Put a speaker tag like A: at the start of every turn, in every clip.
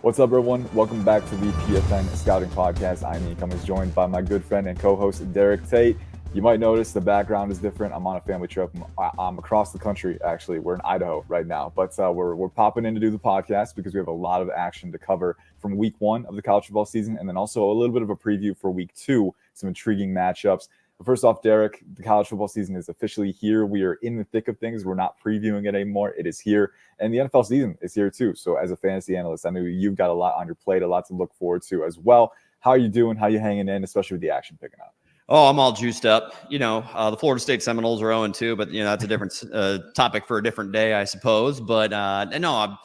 A: What's up, everyone? Welcome back to the PFN Scouting Podcast. I'm Ian Cummings, joined by my good friend and co-host, Derek Tate. You might notice the background is different. I'm on a family trip. I'm across the country, actually. We're in Idaho right now. But we're popping in to do the podcast because we have a lot of action to cover from week one of the college football season, and then also a little bit of a preview for week two, some intriguing matchups. But first off, Derek, the college football season is officially here. We are in the thick of things. We're not previewing it anymore. It is here. And the NFL season is here too. So as a fantasy analyst, I know you've got a lot on your plate, a lot to look forward to as well. How are you doing? How are you hanging in, especially with the action picking up?
B: Oh, I'm all juiced up. The Florida State Seminoles are 0-2, but that's a different topic for a different day, I suppose. But the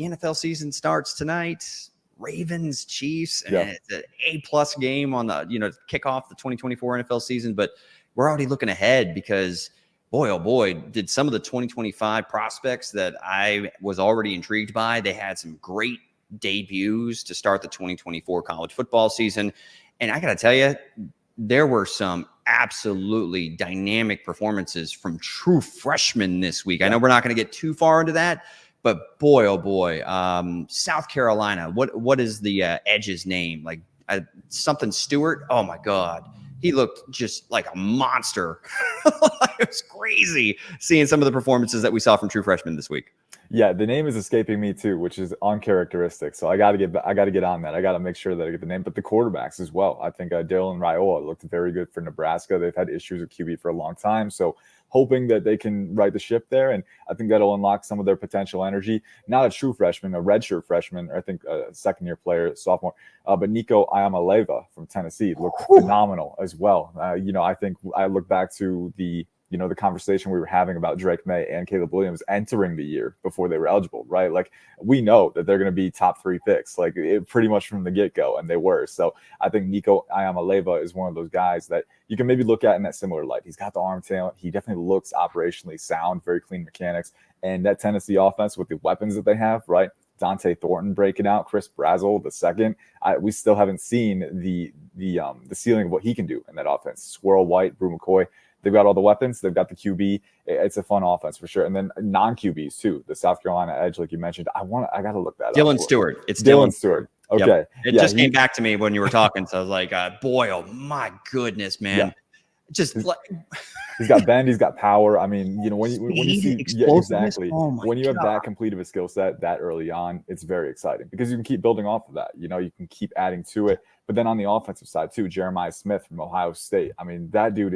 B: NFL season starts tonight. Ravens, Chiefs, and it's an A+ game on the kick off the 2024 NFL season. But we're already looking ahead because boy, oh boy, did some of the 2025 prospects that I was already intrigued by. They had some great debuts to start the 2024 college football season, and I got to tell you, there were some absolutely dynamic performances from true freshmen this week. I know we're not going to get too far into that, but boy, oh boy, South Carolina. What is the edge's name? Like something Stewart? Oh my God, he looked just like a monster. It was crazy seeing some of the performances that we saw from true freshmen this week.
A: Yeah, the name is escaping me too, which is uncharacteristic. So I got to get on that. I got to make sure that I get the name, but the quarterbacks as well. I think Dylan Raiola looked very good for Nebraska. They've had issues with QB for a long time, so hoping that they can right the ship there, and I think that'll unlock some of their potential energy. Not a true freshman, a redshirt freshman, or I think a second-year player, sophomore, but Nico Iamaleava from Tennessee looked phenomenal as well. I think I look back to the conversation we were having about Drake May and Caleb Williams entering the year before they were eligible, right? Like, we know that they're going to be top 3 picks, like pretty much from the get-go, and they were. So I think Nico Iamaleava is one of those guys that you can maybe look at in that similar light. He's got the arm talent. He definitely looks operationally sound, very clean mechanics. And that Tennessee offense with the weapons that they have, right? Dante Thornton breaking out, Chris Brazzell the second. We still haven't seen the ceiling of what he can do in that offense. Squirrel White, Brew McCoy. They've got all the weapons. They've got the QB. It's a fun offense for sure. And then non-QBs too. The South Carolina edge, like you mentioned. I got to look that up.
B: Dylan Stewart. It's
A: Dylan Stewart. Okay.
B: Yep. It just came back to me when you were talking. So I was like, boy, oh my goodness, man. Yeah. Just like
A: he's got bend, he's got power. I mean, when you see exactly when you have that complete of a skill set that early on, it's very exciting because you can keep building off of that. You can keep adding to it. But then on the offensive side too, Jeremiah Smith from Ohio State. I mean, that dude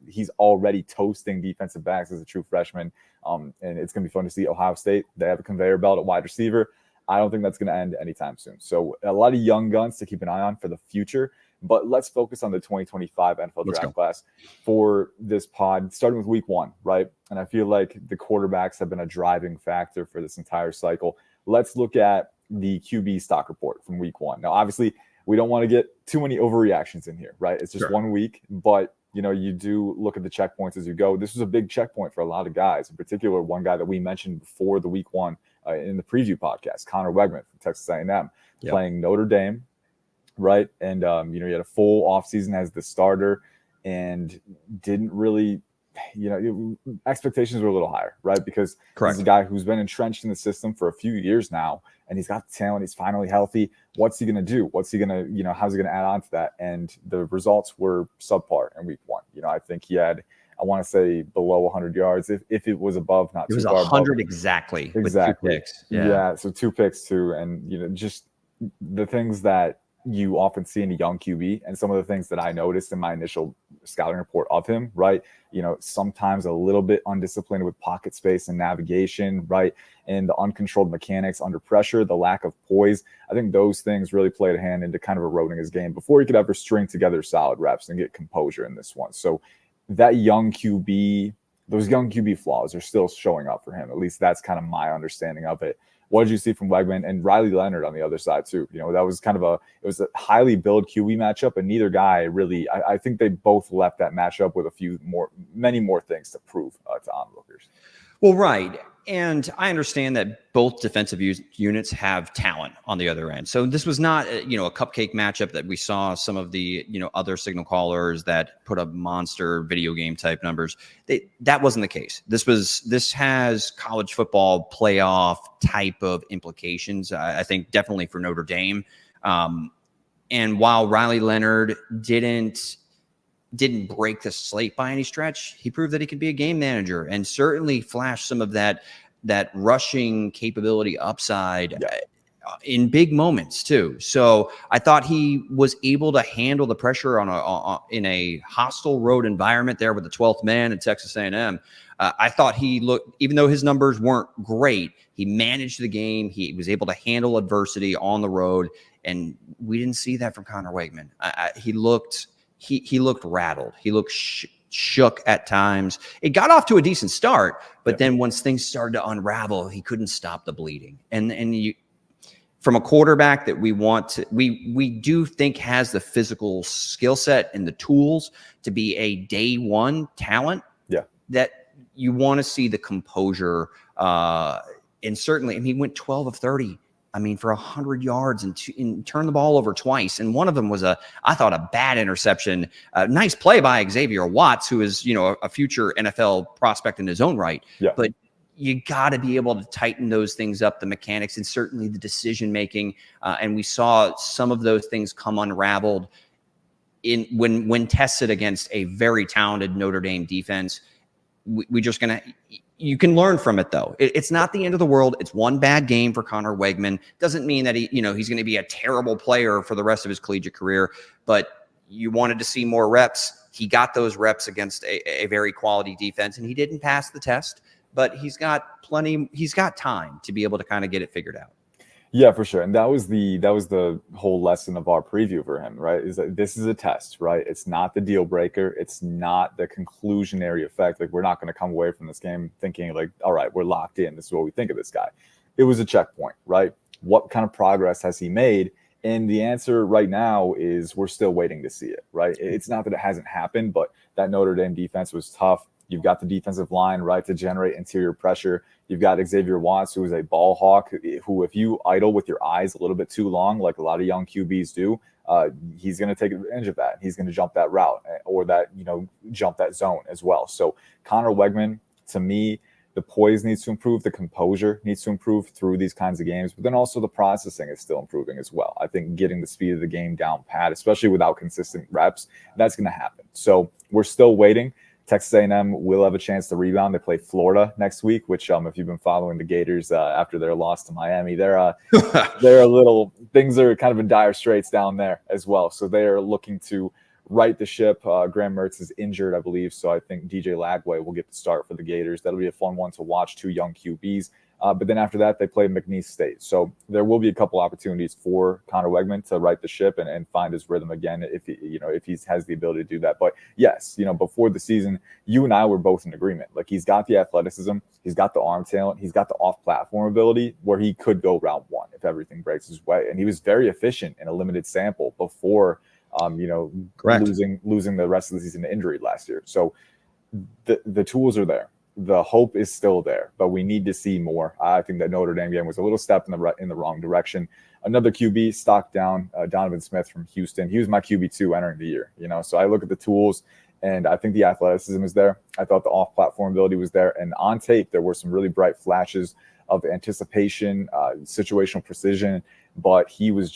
A: he's already toasting defensive backs as a true freshman. And it's gonna be fun to see Ohio State. They have a conveyor belt at wide receiver. I don't think that's gonna end anytime soon. So a lot of young guns to keep an eye on for the future. But let's focus on the 2025 NFL draft class for this pod, starting with week one, right? And I feel like the quarterbacks have been a driving factor for this entire cycle. Let's look at the QB stock report from week one. Now, obviously, we don't want to get too many overreactions in here, right? It's just 1 week, but you do look at the checkpoints as you go. This was a big checkpoint for a lot of guys, in particular, one guy that we mentioned before the week one in the preview podcast, Connor Wegman from Texas A&M, playing Notre Dame. Right. And, you had a full offseason as the starter and didn't really, expectations were a little higher, right? Because he's a guy who's been entrenched in the system for a few years now, and he's got the talent. He's finally healthy. What's he going to do? What's he going to, how's he going to add on to that? And the results were subpar in week one. I think he had, I want to say below 100 yards. If it was above, not too far. It was
B: 100 exactly. With 2 picks.
A: Yeah. So 2 picks too. And, just the things that you often see in a young QB, and some of the things that I noticed in my initial scouting report of him, right? Sometimes a little bit undisciplined with pocket space and navigation, right? And the uncontrolled mechanics under pressure, the lack of poise. I think those things really played a hand into kind of eroding his game before he could ever string together solid reps and get composure in this one. So that young QB, those young QB flaws are still showing up for him. At least that's kind of my understanding of it. What did you see from Wegman and Riley Leonard on the other side too? That was it was a highly billed QB matchup, and neither guy really. I think they both left that matchup with many more things to prove to onlookers.
B: Well, right. And I understand that both defensive units have talent on the other end. So this was not, a cupcake matchup that we saw some of the, other signal callers that put up monster video game type numbers. That wasn't the case. This has college football playoff type of implications. I think definitely for Notre Dame. And while Riley Leonard didn't break the slate by any stretch, he proved that he could be a game manager and certainly flashed some of that rushing capability upside in big moments too. So I thought he was able to handle the pressure in a hostile road environment there with the 12th man in Texas A&M. I thought he looked, even though his numbers weren't great, he managed the game. He was able to handle adversity on the road, and we didn't see that from Connor Wegman. He looked rattled. He looked shook at times. It got off to a decent start, but then once things started to unravel, he couldn't stop the bleeding. And you, from a quarterback that we do think has the physical skill set and the tools to be a day one talent. Yeah, that you want to see the composure. And certainly, he went 12 of 30. For 100 yards and turned the ball over twice. And one of them was I thought a bad interception. Nice play by Xavier Watts, who is, a future NFL prospect in his own right. Yeah. But you got to be able to tighten those things up, the mechanics and certainly the decision-making. And we saw some of those things come unraveled when tested against a very talented Notre Dame defense. You can learn from it, though. It's not the end of the world. It's one bad game for Connor Wegman. Doesn't mean that he's going to be a terrible player for the rest of his collegiate career, but you wanted to see more reps. He got those reps against a very quality defense, and he didn't pass the test, but he's got time to be able to kind of get it figured out.
A: Yeah, for sure. And that was the whole lesson of our preview for him, right? Is that this is a test, right? It's not the deal breaker. It's not the conclusionary effect. Like, we're not going to come away from this game thinking like, all right, we're locked in. This is what we think of this guy. It was a checkpoint, right? What kind of progress has he made? And the answer right now is we're still waiting to see it, right? It's not that it hasn't happened, but that Notre Dame defense was tough. You've got the defensive line, right, to generate interior pressure. You've got Xavier Watts, who is a ball hawk, who if you idle with your eyes a little bit too long, like a lot of young QBs do, he's going to take advantage of that. He's going to jump that route or jump that zone as well. So Connor Wegman, to me, the poise needs to improve. The composure needs to improve through these kinds of games. But then also the processing is still improving as well. I think getting the speed of the game down pat, especially without consistent reps, that's going to happen. So we're still waiting. Texas A&M will have a chance to rebound. They play Florida next week, which if you've been following the Gators after their loss to Miami, they're things are kind of in dire straits down there as well. So they are looking to right the ship. Graham Mertz is injured, I believe. So I think DJ Lagway will get the start for the Gators. That'll be a fun one to watch, two young QBs. But then after that, they play McNeese State. So there will be a couple opportunities for Connor Wegman to right the ship and find his rhythm again if he has the ability to do that. But yes, before the season, you and I were both in agreement. Like, he's got the athleticism, he's got the arm talent, he's got the off-platform ability where he could go round one if everything breaks his way. And he was very efficient in a limited sample before losing the rest of the season to injury last year. So the tools are there. The hope is still there, but we need to see more. I think that Notre Dame game was a little step in the wrong direction. Another QB stock down, Donovan Smith from Houston. He was my QB2 entering the year, So I look at the tools, and I think the athleticism is there. I thought the off-platform ability was there, and on tape there were some really bright flashes of anticipation, situational precision. But he was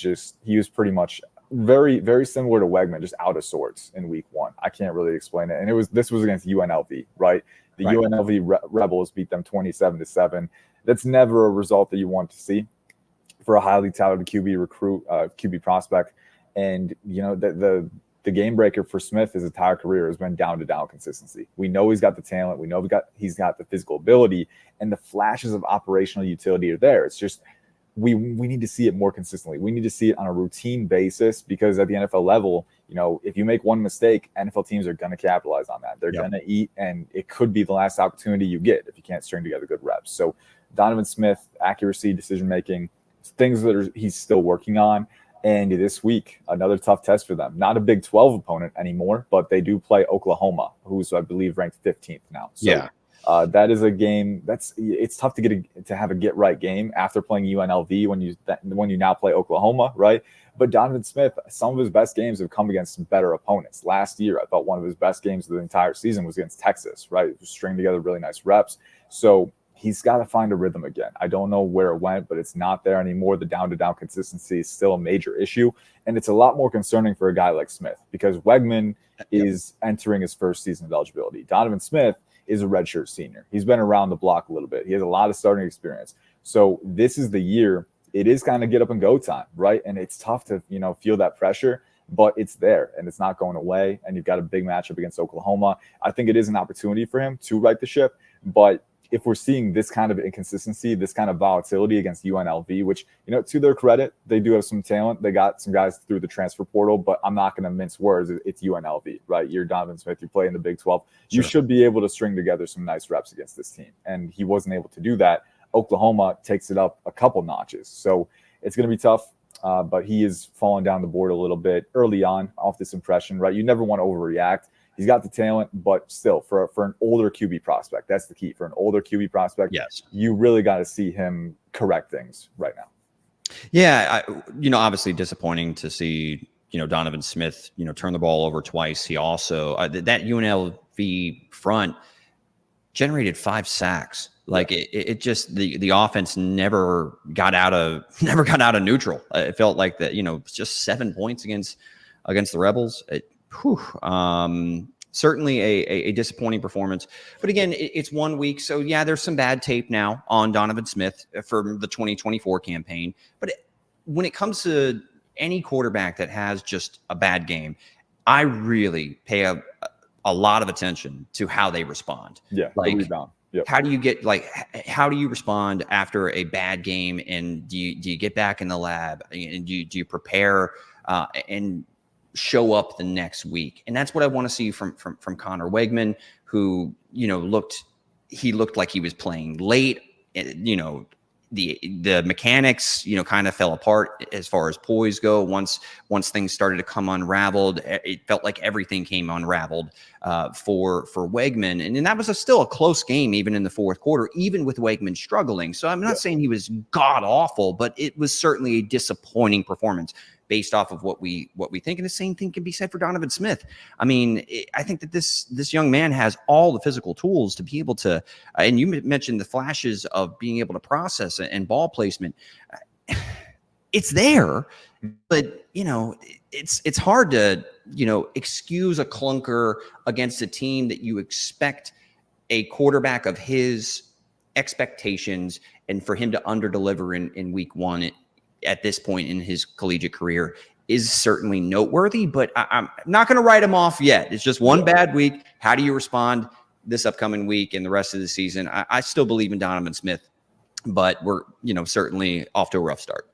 A: pretty much very, very similar to Wegman, just out of sorts in week one. I can't really explain it. And this was against UNLV, right? The UNLV Rebels beat them 27-7. That's never a result that you want to see for a highly talented QB prospect. And the game breaker for Smith his entire career has been down-to-down consistency. We know he's got the talent. We know he's got the physical ability, and the flashes of operational utility are there. It's just we need to see it more consistently. We need to see it on a routine basis, because at the NFL level, if you make one mistake, NFL teams are going to capitalize on that. They're going to eat, and it could be the last opportunity you get if you can't string together good reps. So Donovan Smith, accuracy, decision-making, things that he's still working on. And this week, another tough test for them. Not a Big 12 opponent anymore, but they do play Oklahoma, who's, I believe, ranked 15th now. So, That is a game it's tough to have a get right game after playing UNLV when you now play Oklahoma, right? But Donovan Smith, some of his best games have come against better opponents. Last year, I thought one of his best games of the entire season was against Texas, right? Stringing together really nice reps. So he's got to find a rhythm again. I don't know where it went, but it's not there anymore. The down-to-down consistency is still a major issue. And it's a lot more concerning for a guy like Smith because Wegman is entering his first season of eligibility. Donovan Smith is a redshirt senior. He's been around the block a little bit. He has a lot of starting experience. So this is the year. It is kind of get up and go time, right? And it's tough to, feel that pressure, but it's there and it's not going away. And you've got a big matchup against Oklahoma. I think it is an opportunity for him to right the ship. But if we're seeing this kind of inconsistency, this kind of volatility against UNLV, which, to their credit, they do have some talent. They got some guys through the transfer portal, but I'm not going to mince words. It's UNLV, right? You're Donovan Smith. You play in the Big 12. You should be able to string together some nice reps against this team. And he wasn't able to do that. Oklahoma takes it up a couple notches. So it's going to be tough, but he is falling down the board a little bit early on off this impression, right? You never want to overreact. He's got the talent, but still, for an older QB prospect, that's the key. For an older QB prospect,
B: yes,
A: you really got to see him correct things right now.
B: Yeah, obviously disappointing to see, Donovan Smith, turn the ball over twice. He also, that UNLV front generated 5 sacks. Like it just the offense never got out of neutral. It felt like that, just 7 points against the Rebels. Certainly a disappointing performance. But again, it's 1 week, so yeah, there's some bad tape now on Donovan Smith for the 2024 campaign. But when it comes to any quarterback that has just a bad game, I really pay a lot of attention to how they respond.
A: Yeah,
B: like
A: the rebound. Yep.
B: How do you respond after a bad game? And do you get back in the lab and do you prepare and show up the next week? And that's what I want to see from Connor Wegman, who, looked like he was playing late. The mechanics, kind of fell apart as far as poise go. Once things started to come unraveled, it felt like everything came unraveled for Wegman. And that was still a close game, even in the fourth quarter, even with Wegman struggling. So I'm not saying he was god awful, but it was certainly a disappointing performance based off of what we think. And the same thing can be said for Donovan Smith. I mean, I think that this young man has all the physical tools to be able to, and you mentioned the flashes of being able to process and ball placement. It's there, but it's hard to, excuse a clunker against a team that you expect a quarterback of his expectations and for him to underdeliver in week 1 at this point in his collegiate career is certainly noteworthy, but I'm not going to write him off yet. It's just one bad week. How do you respond this upcoming week and the rest of the season? I still believe in Donovan Smith, but we're, certainly off to a rough start.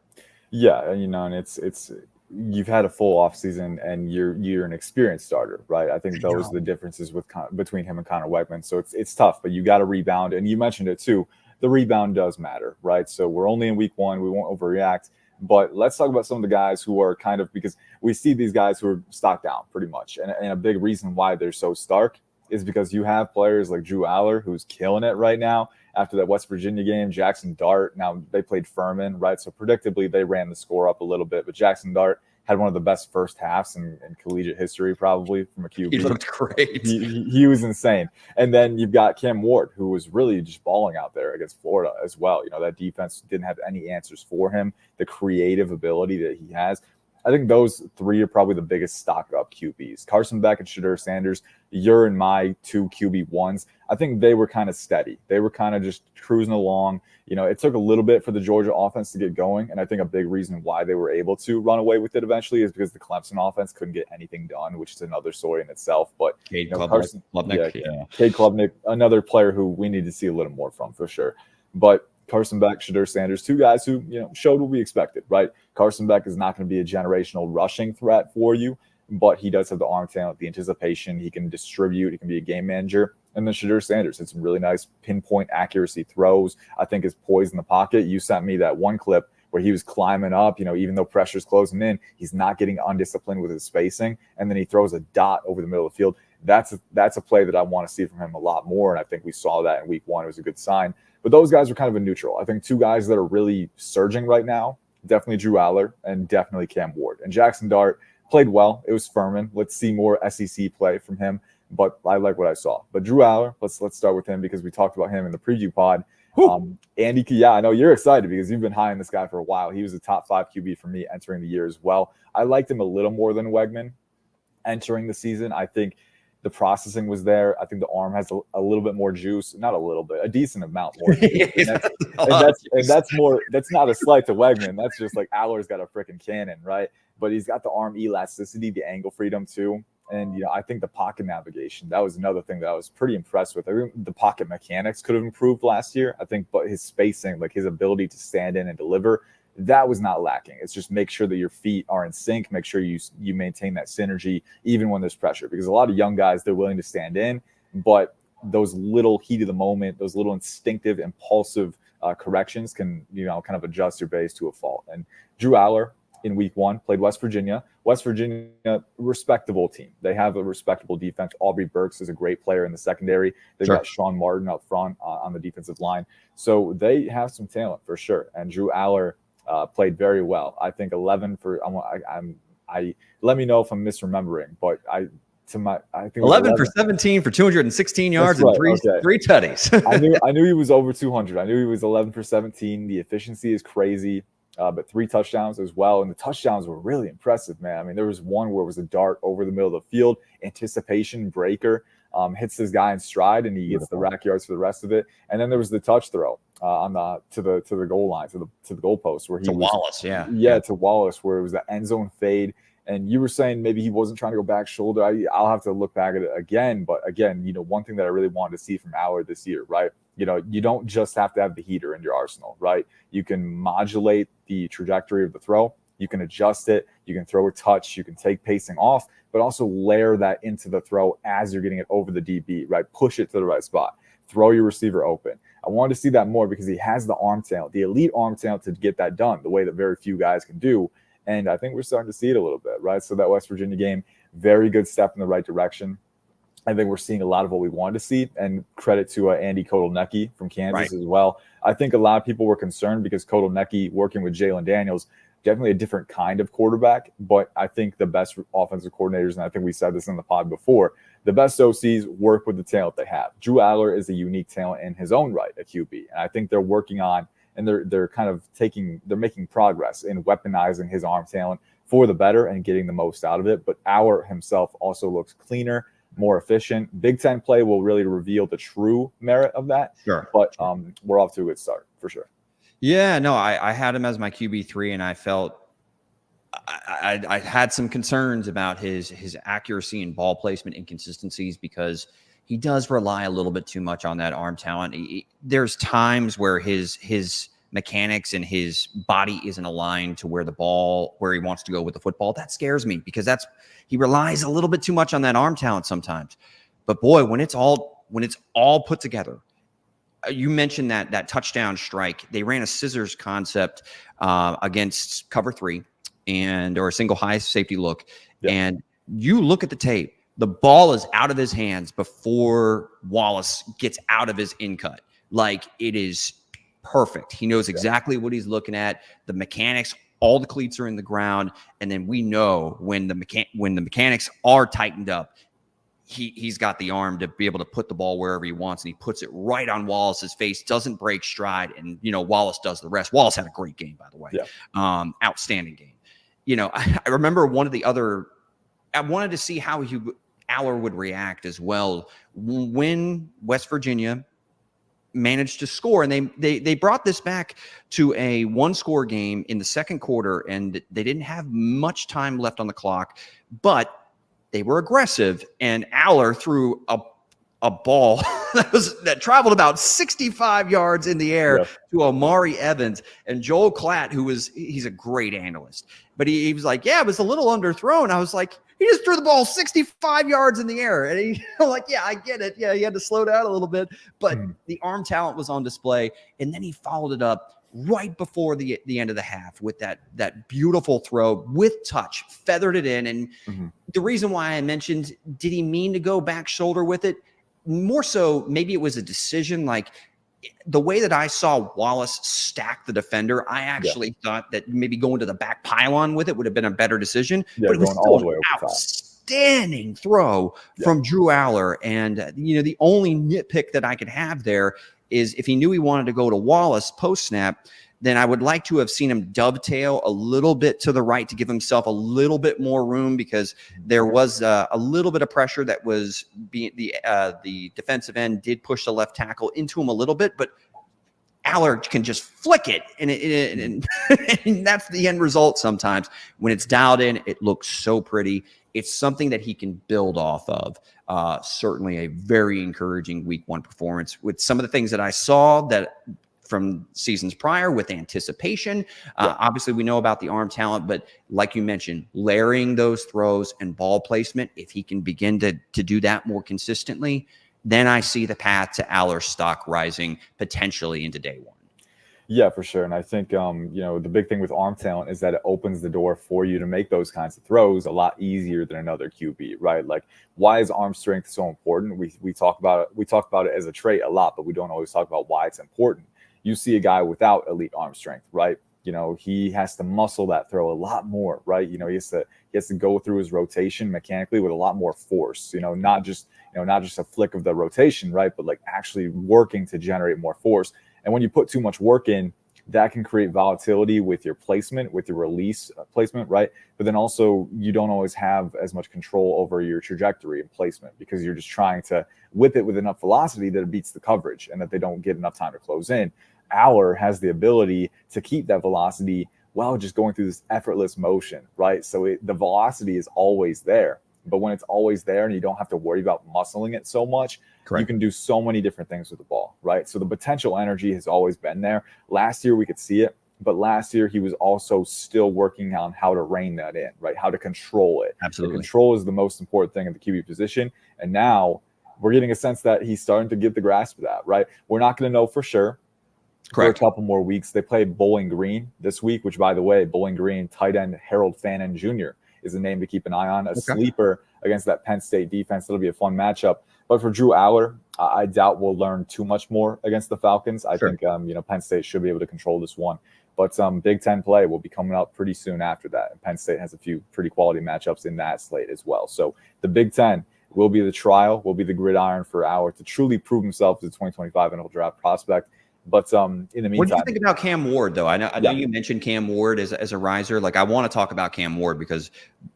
A: Yeah. And it's, you've had a full off season and you're an experienced starter, right? I think those are the differences between him and Connor Wegman. So it's tough, but you got to rebound. And you mentioned it too. The rebound does matter, right? So we're only in week 1. We won't overreact. But let's talk about some of the guys who are kind of, because we see these guys who are stocked down pretty much. And a big reason why they're so stark is because you have players like Drew Allar, who's killing it right now after that West Virginia game. Jackson Dart, now they played Furman, right? So predictably, they ran the score up a little bit. But Jackson Dart had one of the best first halves in collegiate history, probably, from a QB.
B: He looked great.
A: He was insane. And then you've got Cam Ward, who was really just balling out there against Florida as well. That defense didn't have any answers for him. The creative ability that he has. I think those 3 are probably the biggest stock-up QBs. Carson Beck and Shadur Sanders, you're in my 2 QB1s. I think they were kind of steady. They were kind of just cruising along. It took a little bit for the Georgia offense to get going, and I think a big reason why they were able to run away with it eventually is because the Clemson offense couldn't get anything done, which is another story in itself. But
B: Cade
A: Klubnik, another player who we need to see a little more from for sure. But Carson Beck, Shadur Sanders, 2 guys who showed what we expected, right? Carson Beck is not going to be a generational rushing threat for you, but he does have the arm talent, the anticipation. He can distribute. He can be a game manager. And then Shadur Sanders had some really nice pinpoint accuracy throws. I think his poise in the pocket. You sent me that one clip where he was climbing up, even though pressure's closing in, he's not getting undisciplined with his spacing. And then he throws a dot over the middle of the field. That's a play that I want to see from him a lot more. And I think we saw that in week 1. It was a good sign. But those guys are kind of a neutral. I think 2 guys that are really surging right now, definitely Drew Allar and definitely Cam Ward. And Jackson Dart played well. It was Furman. Let's see more SEC play from him. But I like what I saw. But Drew Allar, let's start with him because we talked about him in the preview pod. Andy, yeah, I know you're excited because you've been high on this guy for a while. He was a top 5 QB for me entering the year as well. I liked him a little more than Wegman entering the season. I think the processing was there. I think the arm has a little bit more juice, not a little bit, a decent amount more. That's not a slight to Wegman. That's just like Allar's got a freaking cannon, right? But he's got the arm elasticity, the angle freedom too. And, I think the pocket navigation, that was another thing that I was pretty impressed with. I think the pocket mechanics could have improved last year, I think, but his spacing, like his ability to stand in and deliver, that was not lacking. It's just make sure that your feet are in sync, make sure you maintain that synergy even when there's pressure, because a lot of young guys, they're willing to stand in, but those little heat of the moment, those little instinctive, impulsive corrections can, kind of adjust your base to a fault. And Drew Allar in week 1 played West Virginia. West Virginia, respectable team. They have a respectable defense. Aubrey Burks is a great player in the secondary. They've got Sean Martin up front on the defensive line. So they have some talent for sure. And Drew Allar played very well. I think 11 for let me know if I'm misremembering, but I think
B: 11 for 17 for 216 yards and three tutties.
A: I knew he was over 200. I knew he was 11 for 17. The efficiency is crazy. But 3 touchdowns as well. And the touchdowns were really impressive, man. I mean, there was one where it was a dart over the middle of the field, anticipation breaker, hits this guy in stride, and he gets the rack yards for the rest of it. And then there was the touch throw to the goal line, to the goal post where
B: Wallace,
A: to Wallace, where it was the end zone fade. And you were saying maybe he wasn't trying to go back shoulder. I'll have to look back at it again. But again, one thing that I really wanted to see from Allar this year, right? You don't just have to have the heater in your arsenal, right? You can modulate the trajectory of the throw. You can adjust it. You can throw a touch. You can take pacing off, but also layer that into the throw as you're getting it over the DB, right? Push it to the right spot. Throw your receiver open. I wanted to see that more because he has the arm talent, the elite arm talent to get that done the way that very few guys can do. And I think we're starting to see it a little bit, right? So that West Virginia game, very good step in the right direction. I think we're seeing a lot of what we wanted to see, and credit to Andy Kotelnicki from Kansas as well. I think a lot of people were concerned because Kotelnicki working with Jalen Daniels, definitely a different kind of quarterback, but I think the best offensive coordinators, and I think we said this in the pod before, the best OCs work with the talent they have. Drew Allar is a unique talent in his own right at QB, and I think they're working on, and they're kind of making progress in weaponizing his arm talent for the better and getting the most out of it. But Allar himself also looks cleaner, more efficient. Big Ten play will really reveal the true merit of that.
B: Sure.
A: But we're off to a good start for sure.
B: Yeah, no, I had him as my QB3, and I felt I had some concerns about his accuracy and ball placement inconsistencies because he does rely a little bit too much on that arm talent. There's times where his mechanics and his body isn't aligned to where he wants to go with the football. That scares me because he relies a little bit too much on that arm talent sometimes. But boy, when it's all put together, you mentioned that touchdown strike. They ran a scissors concept against cover 3 or a single high safety look. Yeah. And you look at the tape, the ball is out of his hands before Wallace gets out of his in cut. Like, it is perfect. He knows exactly what he's looking at. The mechanics, all the cleats are in the ground, and then we know when the mechanics are tightened up, he's got the arm to be able to put the ball wherever he wants, and he puts it right on Wallace's face, doesn't break stride, and Wallace does the rest. Wallace had a great game, by the way. Yeah. Outstanding game. I remember I wanted to see how Allar would react as well when West Virginia managed to score, and they brought this back to a 1-score game in the second quarter, and they didn't have much time left on the clock, but they were aggressive, and Allar threw a ball that traveled about 65 yards in the air to Omari Evans, and Joel Klatt, he's a great analyst, but he was like, yeah, it was a little underthrown. I was like, he just threw the ball 65 yards in the air. And I'm like, yeah, I get it. Yeah, he had to slow down a little bit, but the arm talent was on display. And then he followed it up right before the end of the half with that beautiful throw with touch, feathered it in. And the reason why I mentioned, did he mean to go back shoulder with it? More so, maybe it was a decision. Like the way that I saw Wallace stack the defender, I actually thought that maybe going to the back pylon with it would have been a better decision. But it was still an outstanding throw from Drew Allar. And, the only nitpick that I could have there is if he knew he wanted to go to Wallace post snap, then I would like to have seen him dovetail a little bit to the right to give himself a little bit more room, because there was a little bit of pressure that was being the defensive end did push the left tackle into him a little bit, but Allar can just flick it, and that's the end result. Sometimes when it's dialed in, it looks so pretty. It's something that he can build off of. Certainly a very encouraging week 1 performance with some of the things that I saw that from seasons prior with anticipation. Obviously, we know about the arm talent, but like you mentioned, layering those throws and ball placement, if he can begin to do that more consistently, then I see the path to Allar's stock rising potentially into day 1.
A: Yeah, for sure. And I think, the big thing with arm talent is that it opens the door for you to make those kinds of throws a lot easier than another QB, right? Like, why is arm strength so important? We talk about it as a trait a lot, but we don't always talk about why it's important. You see a guy without elite arm strength, right? He has to muscle that throw a lot more, right? He has to go through his rotation mechanically with a lot more force, not just a flick of the rotation, right? But like actually working to generate more force. And when you put too much work in, that can create volatility with your placement, with your release placement, right? But then also you don't always have as much control over your trajectory and placement, because you're just trying to whip it with enough velocity that it beats the coverage and that they don't get enough time to close in. Allar has the ability to keep that velocity while just going through this effortless motion, right? So the velocity is always there. But when it's always there and you don't have to worry about muscling it so much, you can do so many different things with the ball, right? So the potential energy has always been there. Last year we could see it, but last year he was also still working on how to rein that in, right? How to control it.
B: Absolutely.
A: The control is the most important thing at the QB position. And now we're getting a sense that he's starting to get the grasp of that, right? We're not going to know for sure. For a couple more weeks. They play Bowling Green this week, which, by the way, Bowling Green tight end Harold Fannin Jr. is a name to keep an eye on. A sleeper against that Penn State defense. It'll be a fun matchup. But for Drew Allar, I doubt we'll learn too much more against the Falcons. I think Penn State should be able to control this one. But Big Ten play will be coming up pretty soon after that. And Penn State has a few pretty quality matchups in that slate as well. So the Big Ten will be the trial, will be the gridiron for Allar to truly prove himself as a 2025 NFL draft prospect. But in the meantime,
B: what do you think about Cam Ward, though? I know you mentioned Cam Ward as a riser. Like, I want to talk about Cam Ward because,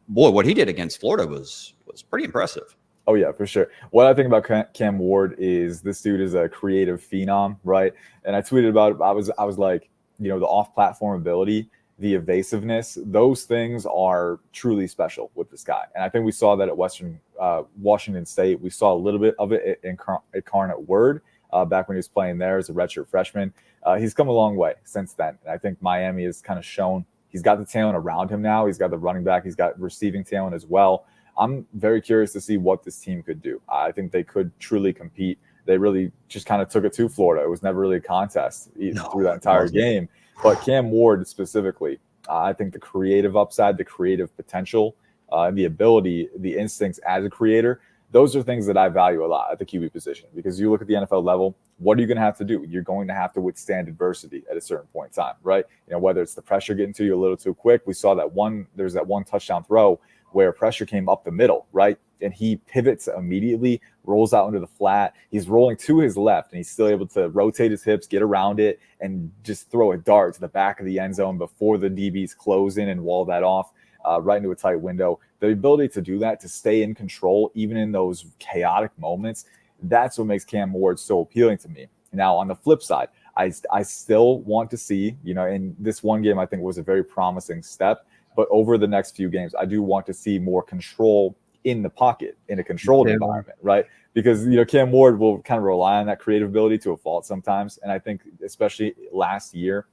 B: boy, what he did against Florida was pretty impressive.
A: Oh yeah, for sure. What I think about Cam Ward is this dude is a creative phenom, right? And I tweeted about it. I was like, the off-platform ability, the evasiveness, those things are truly special with this guy. And I think we saw that at Washington State. We saw a little bit of it in Incarnate Word. Back when he was playing there as a redshirt freshman. He's come a long way since then. And I think Miami has kind of shown he's got the talent around him now. He's got the running back. He's got receiving talent as well. I'm very curious to see what this team could do. I think they could truly compete. They really just kind of took it to Florida. It was never really a contest through that entire game. But Cam Ward specifically, I think the creative upside, the creative potential, the ability, the instincts as a creator, those are things that I value a lot at the QB position, because you look at the NFL level, what are you going to have to do? You're going to have to withstand adversity at a certain point in time, right? Whether it's the pressure getting to you a little too quick. We saw there's that one touchdown throw where pressure came up the middle, right? And he pivots immediately, rolls out into the flat. He's rolling to his left, and he's still able to rotate his hips, get around it, and just throw a dart to the back of the end zone before the DBs close in and wall that off. Right into a tight window. The ability to do that, to stay in control, even in those chaotic moments, that's what makes Cam Ward so appealing to me. Now, on the flip side, I still want to see, in this one game, I think was a very promising step. But over the next few games, I do want to see more control in the pocket, in a controlled environment, right? Because, Cam Ward will kind of rely on that creative ability to a fault sometimes. And I think especially last year,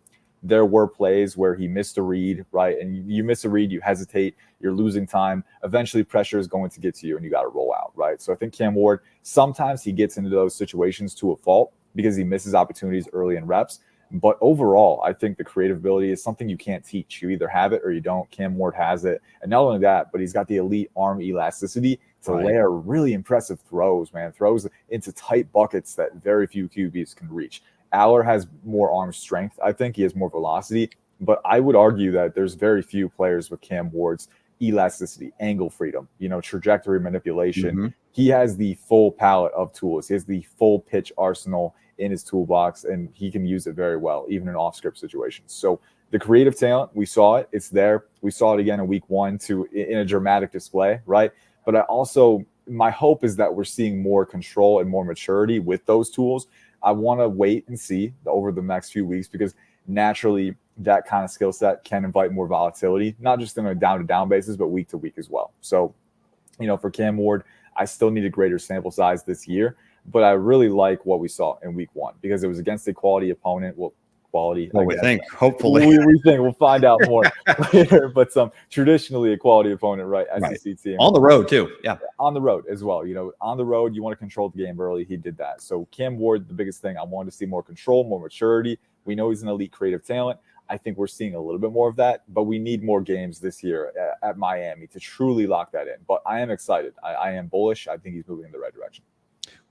A: there were plays where he missed a read, right? And you miss a read, you hesitate, you're losing time. Eventually, pressure is going to get to you, and you got to roll out, right? So I think Cam Ward, sometimes he gets into those situations to a fault because he misses opportunities early in reps. But overall, I think the creative ability is something you can't teach. You either have it or you don't. Cam Ward has it. And not only that, but he's got the elite arm elasticity to layer really impressive throws, man. Throws into tight buckets that very few QBs can reach. Allar has more arm strength. I think he has more velocity. But I would argue that there's very few players with Cam Ward's elasticity, angle freedom, trajectory manipulation. He has the full palette of tools. He has the full pitch arsenal in his toolbox, and he can use it very well, even in off-script situations. So the creative talent, we saw it. It's there. We saw it again in week 1 in a dramatic display, right? But my hope is that we're seeing more control and more maturity with those tools. I want to wait and see over the next few weeks, because naturally that kind of skill set can invite more volatility, not just on a down-to-down basis, but week to week as well. So, for Cam Ward, I still need a greater sample size this year, but I really like what we saw in week 1 because it was against a quality opponent. Well, quality.
B: Well, we think, hopefully.
A: We think we'll find out more later, but traditionally a quality opponent, right? SEC team.
B: On the road, too. Yeah.
A: On the road as well. On the road, you want to control the game early. He did that. So Cam Ward, the biggest thing, I wanted to see more control, more maturity. We know he's an elite creative talent. I think we're seeing a little bit more of that, but we need more games this year at Miami to truly lock that in. But I am excited. I am bullish. I think he's moving in the right direction.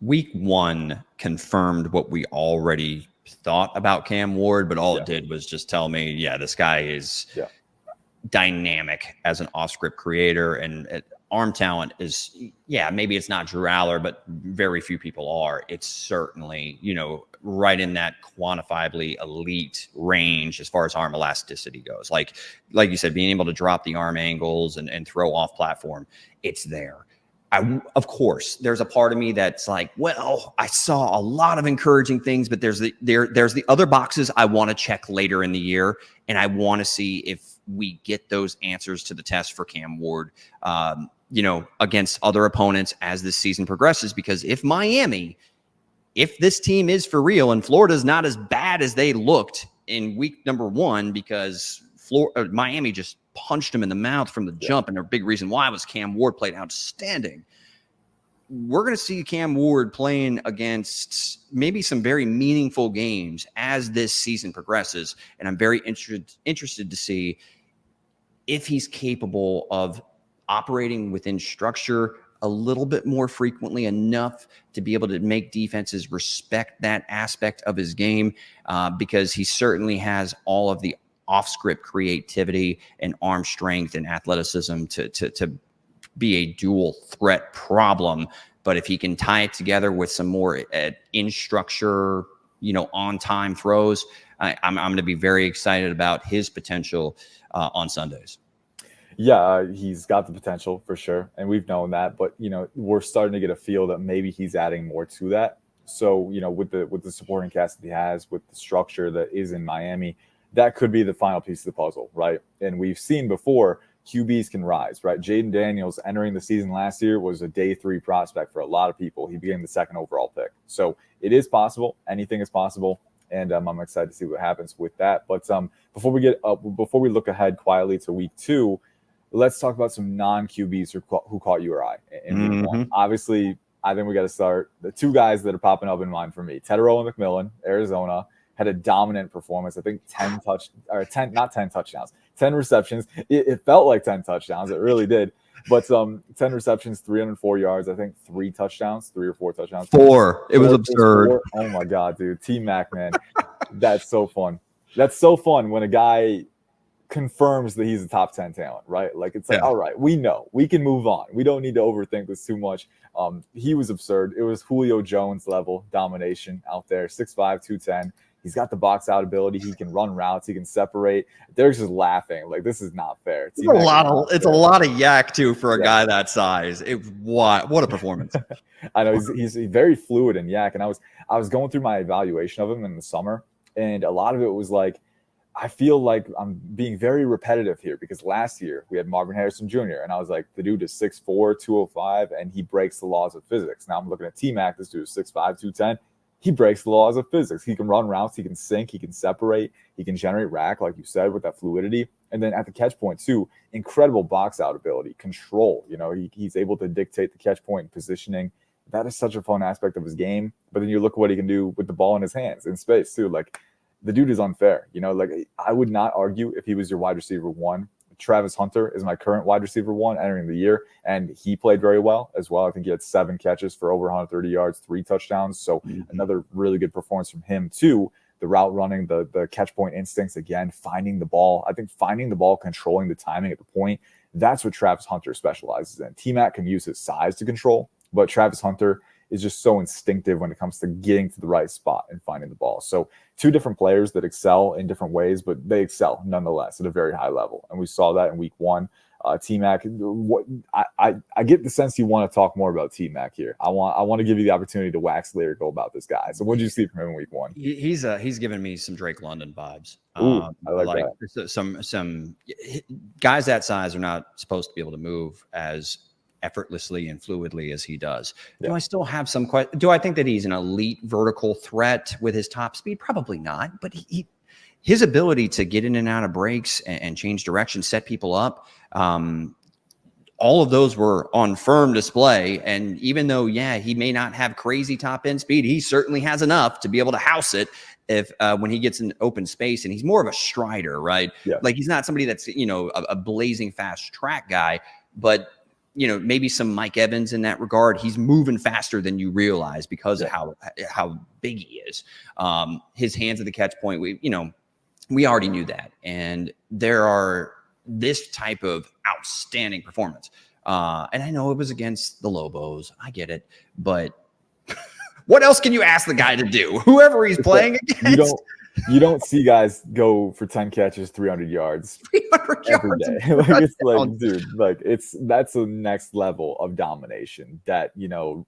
B: Week 1 confirmed what we already thought about Cam Ward, but all it did was just tell me, this guy is dynamic as an off-script creator, and arm talent is, maybe it's not Drew Allar, but very few people are. It's certainly, right in that quantifiably elite range as far as arm elasticity goes. Like you said, being able to drop the arm angles and throw off platform, it's there. Of course, there's a part of me that's like, well, I saw a lot of encouraging things, but there's the other boxes I want to check later in the year, and I want to see if we get those answers to the test for Cam Ward, against other opponents as this season progresses. Because if this team is for real and Florida's not as bad as they looked in week number 1, because Miami just punched him in the mouth from the jump, and a big reason why was Cam Ward played outstanding. We're going to see Cam Ward playing against maybe some very meaningful games as this season progresses, and I'm very interested to see if he's capable of operating within structure a little bit more frequently, enough to be able to make defenses respect that aspect of his game, because he certainly has all of the off-script creativity and arm strength and athleticism to be a dual threat problem. But if he can tie it together with some more in structure, on time throws, I'm going to be very excited about his potential on Sundays.
A: Yeah, he's got the potential for sure, and we've known that. But we're starting to get a feel that maybe he's adding more to that. So with the supporting cast that he has, with the structure that is in Miami, that could be the final piece of the puzzle, right? And we've seen before QBs can rise, right? Jaden Daniels entering the season last year was a day 3 prospect for a lot of people. He became the 2nd overall pick. So it is possible. Anything is possible. And I'm excited to see what happens with that. But before we look ahead quietly to week 2, let's talk about some non-QBs who caught your eye in week 1. Obviously, I think we got to start the 2 guys that are popping up in mind for me. Tetairoa McMillan, Arizona, had a dominant performance. I think 10 touchdowns, 10 receptions. It felt like 10 touchdowns. It really did. But 10 receptions, 304 yards. I think 3 touchdowns, 3 or 4 touchdowns.
B: 4. It was absurd.
A: 4. Oh my God, dude. T-Mac, man. That's so fun. That's so fun when a guy confirms that he's a top 10 talent, right? Like, it's like, all right, we know, we can move on. We don't need to overthink this too much. He was absurd. It was Julio Jones level domination out there. 6'5", 210. He's got the box out ability. He can run routes. He can separate. Derek's just laughing. Like, this is not fair.
B: It's a lot of yak too for a guy that size. What a performance.
A: I know he's very fluid in yak. And I was going through my evaluation of him in the summer, and a lot of it was like, I feel like I'm being very repetitive here, because last year we had Marvin Harrison Jr. and I was like, the dude is 6'4", 205, and he breaks the laws of physics. Now I'm looking at T-Mac. This dude is 6'5", 210. He breaks the laws of physics. He can run routes. He can sink. He can separate. He can generate rack, like you said, with that fluidity. And then at the catch point too, incredible box out ability, control. He's able to dictate the catch point and positioning. That is such a fun aspect of his game. But then you look at what he can do with the ball in his hands in space too. Like, the dude is unfair. You know, like I would not argue if he was your wide receiver 1. Travis Hunter is my current wide receiver 1 entering the year, and he played very well as well. I think he had 7 catches for over 130 yards, 3 touchdowns. So another really good performance from him too. The route running, the catch point instincts, again, finding the ball. I think finding the ball, controlling the timing at the point, that's what Travis Hunter specializes in. T-Mac can use his size to control, but Travis Hunter is just so instinctive when it comes to getting to the right spot and finding the ball. So 2 different players that excel in different ways, but they excel nonetheless at a very high level. And we saw that in week 1. T-Mac, I get the sense you want to talk more about T-Mac here. I want to give you the opportunity to wax lyrical about this guy. So what did you see from him in week 1?
B: He's giving me some Drake London vibes.
A: Ooh, I like that.
B: Some guys that size are not supposed to be able to move as effortlessly and fluidly as he does. Yeah. Do I still have some question? Do I think that he's an elite vertical threat with his top speed? Probably not, but his ability to get in and out of breaks and change direction, set people up, all of those were on firm display. And even though, he may not have crazy top end speed, he certainly has enough to be able to house it if when he gets in open space. And he's more of a strider, right? Yeah. Like he's not somebody that's, a blazing fast track guy, but maybe some Mike Evans in that regard. He's moving faster than you realize because of how big he is. His hands at the catch point, we already knew that. And there are this type of outstanding performance. And I know it was against the Lobos. I get it. But what else can you ask the guy to do? Whoever he's playing against.
A: You don't see guys go for 10 catches, 300 yards,
B: 300
A: every
B: yards
A: day. Like it's like, dude, like that's the next level of domination that,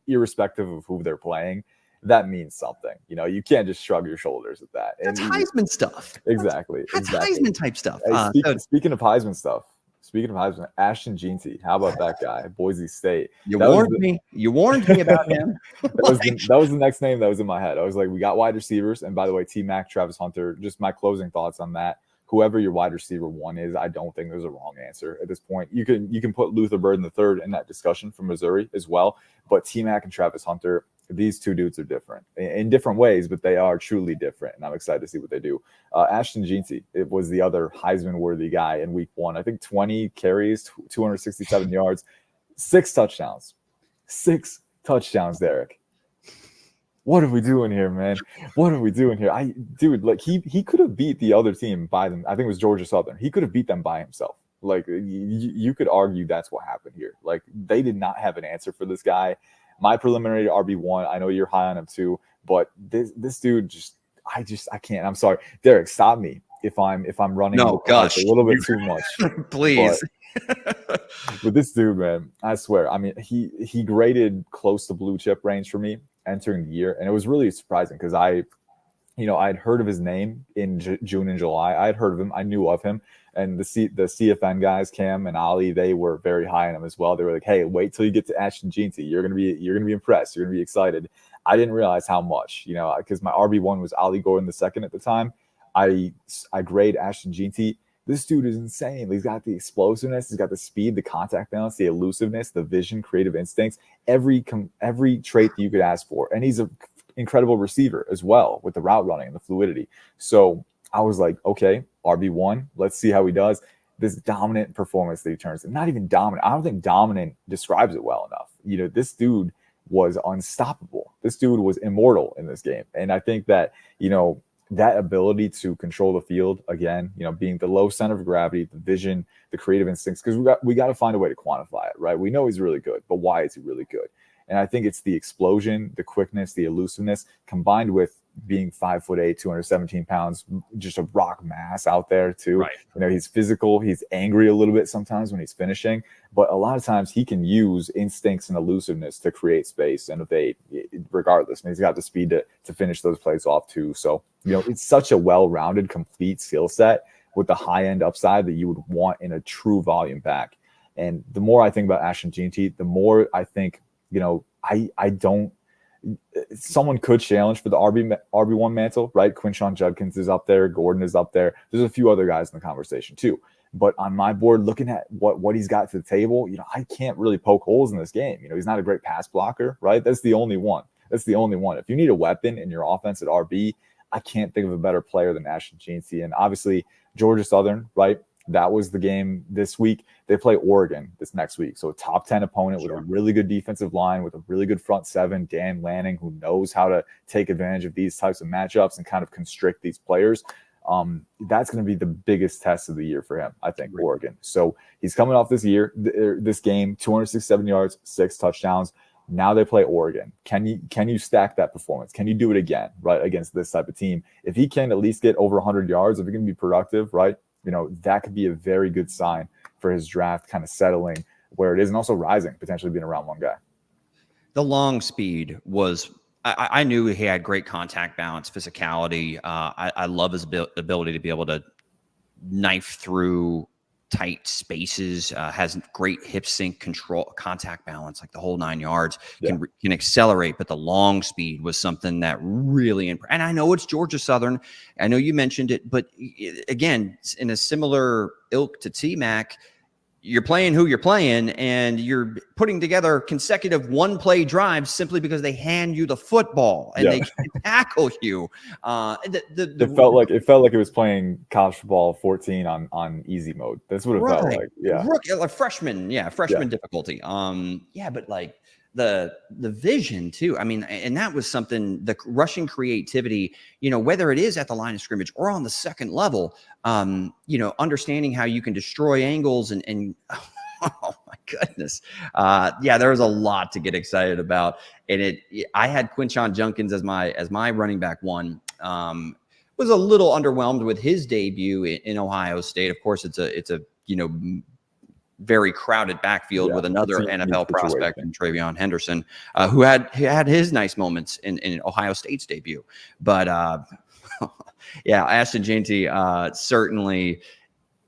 A: irrespective of who they're playing, that means something. You can't just shrug your shoulders at that.
B: That's Heisman stuff.
A: Exactly.
B: That's Heisman type stuff.
A: Speaking of Heisman stuff, Ashton Jeanty, how about that guy? Boise State.
B: You warned me about him.
A: that was the next name that was in my head. I was like, we got wide receivers. And by the way, T-Mac, Travis Hunter, just my closing thoughts on that. Whoever your wide receiver 1 is, I don't think there's a wrong answer at this point. You can put Luther Burden III in that discussion from Missouri as well. But T-Mac and Travis Hunter, these 2 dudes are different in different ways, but they are truly different. And I'm excited to see what they do. Ashton Jeanty, it was the other Heisman-worthy guy in week 1. I think 20 carries, 267 yards, 6 touchdowns. 6 touchdowns, Derek. What are we doing here, man? What are we doing here? Like he could have beat the other team by them. I think it was Georgia Southern. He could have beat them by himself. Like you could argue that's what happened here. Like they did not have an answer for this guy. My preliminary RB1, I know you're high on him too, but this dude I can't. I'm sorry. Derek, stop me if I'm running a little bit too much.
B: Please.
A: But this dude, man, I swear, I mean, he graded close to blue chip range for me entering the year, and it was really surprising because I'd heard of his name in June and July. I had heard of him. I knew of him. And the CFN guys, Cam and Ali, they were very high on him as well. They were like, "Hey, wait till you get to Ashton Jeanty. You're gonna be impressed. You're gonna be excited." I didn't realize how much, because my RB1 was Ali Gordon II at the time. I grade Ashton Jeanty. This dude is insane. He's got the explosiveness. He's got the speed, the contact balance, the elusiveness, the vision, creative instincts, every trait that you could ask for. And he's an incredible receiver as well with the route running and the fluidity. So I was like, okay, RB1, let's see how he does. This dominant performance that he turns in. Not even dominant. I don't think dominant describes it well enough. This dude was unstoppable. This dude was immortal in this game. And I think that, that ability to control the field, again, being the low center of gravity, the vision, the creative instincts, because we got to find a way to quantify it, right? We know he's really good, but why is he really good? And I think it's the explosion, the quickness, the elusiveness, combined with being 5'8", 217 pounds, just a rock mass out there too. Right. He's physical. He's angry a little bit sometimes when he's finishing, but a lot of times he can use instincts and elusiveness to create space and evade regardless. And he's got the speed to finish those plays off too. So, it's such a well-rounded, complete skill set with the high-end upside that you would want in a true volume back. And the more I think about Ashton Jeanty, the more I think, I don't. Someone could challenge for the RB1 mantle, right? Quinshon Judkins is up there. Gordon is up there. There's a few other guys in the conversation too. But on my board, looking at what he's got to the table, I can't really poke holes in this game. He's not a great pass blocker, right? That's the only one. If you need a weapon in your offense at RB, I can't think of a better player than Ashton Jeanty. And obviously, Georgia Southern, right? That was the game this week. They play Oregon this next week. So a top 10 opponent with a really good defensive line, with a really good front seven, Dan Lanning, who knows how to take advantage of these types of matchups and kind of constrict these players. That's going to be the biggest test of the year for him, I think, Oregon. So he's coming off this game, 267 yards, 6 touchdowns. Now they play Oregon. Can you stack that performance? Can you do it again, right, against this type of team? If he can at least get over 100 yards, if he can be productive, right, that could be a very good sign for his draft kind of settling where it is and also rising, potentially being a round 1 guy.
B: The long speed was – I knew he had great contact balance, physicality. I love his ability to be able to knife through tight spaces, has great hip sync control, contact balance, like the whole 9 yards, can accelerate. But the long speed was something that really – and I know it's Georgia Southern. I know you mentioned it. But, again, in a similar ilk to T-Mac, you're playing who you're playing, and you're putting together consecutive one-play drives simply because they hand you the football and they can tackle you.
A: It felt like it was playing college football 14 on easy mode. That's what it felt like. Yeah,
B: like freshman difficulty. But like the vision too. I mean, and that was something. The rushing creativity. Whether it is at the line of scrimmage or on the second level. Understanding how you can destroy angles and oh my goodness. There was a lot to get excited about. And I had Quinshon Junkins as my running back 1. Was a little underwhelmed with his debut in Ohio State. Of course, it's a very crowded backfield with another NFL prospect in Travion Henderson, who had his nice moments in Ohio State's debut. But Ashton Jeanty, certainly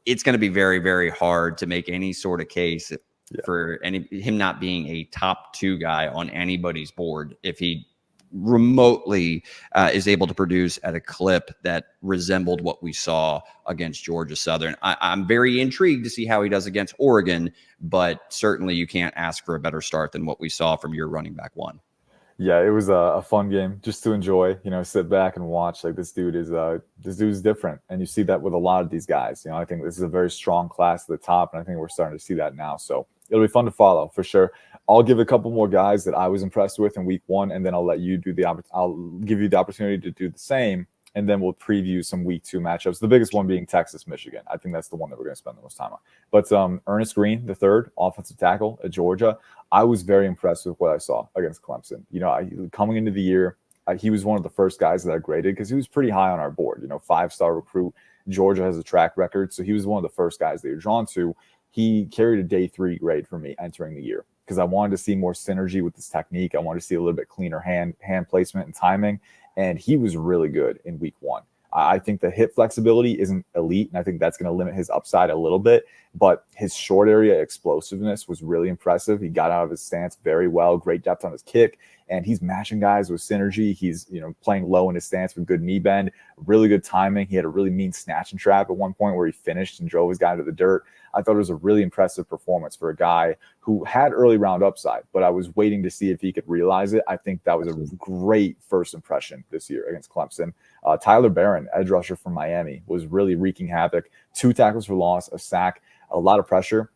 B: it's going to be very, very hard to make any sort of case for him not being a top 2 guy on anybody's board if he remotely is able to produce at a clip that resembled what we saw against Georgia Southern. I'm very intrigued to see how he does against Oregon, but certainly you can't ask for a better start than what we saw from your running back 1.
A: Yeah, it was a fun game just to enjoy, sit back and watch. Like this dude is different. And you see that with a lot of these guys. I think this is a very strong class at the top, and I think we're starting to see that now. So it'll be fun to follow for sure. I'll give a couple more guys that I was impressed with in week 1, and then I'll let you I'll give you the opportunity to do the same, and then we'll preview some week 2 matchups. The biggest one being Texas, Michigan. I think that's the one that we're going to spend the most time on. But Ernest Green, the 3rd offensive tackle at Georgia, I was very impressed with what I saw against Clemson. Coming into the year, he was one of the first guys that I graded because he was pretty high on our board. 5-star recruit. Georgia has a track record, so he was one of the first guys that you're drawn to. He carried a day 3 grade for me entering the year because I wanted to see more synergy with his technique. I wanted to see a little bit cleaner hand placement and timing, and he was really good in week 1. I think the hip flexibility isn't elite, and I think that's going to limit his upside a little bit, but his short area explosiveness was really impressive. He got out of his stance very well, great depth on his kick, and he's matching guys with synergy. He's playing low in his stance with good knee bend, really good timing. He had a really mean snatch and trap at one point where he finished and drove his guy to the dirt. I thought it was a really impressive performance for a guy who had early round upside, but I was waiting to see if he could realize it. I think that was a great first impression this year against Clemson. Tyler Barron, edge rusher from Miami, was really wreaking havoc. 2 tackles for loss, a sack, a lot of pressure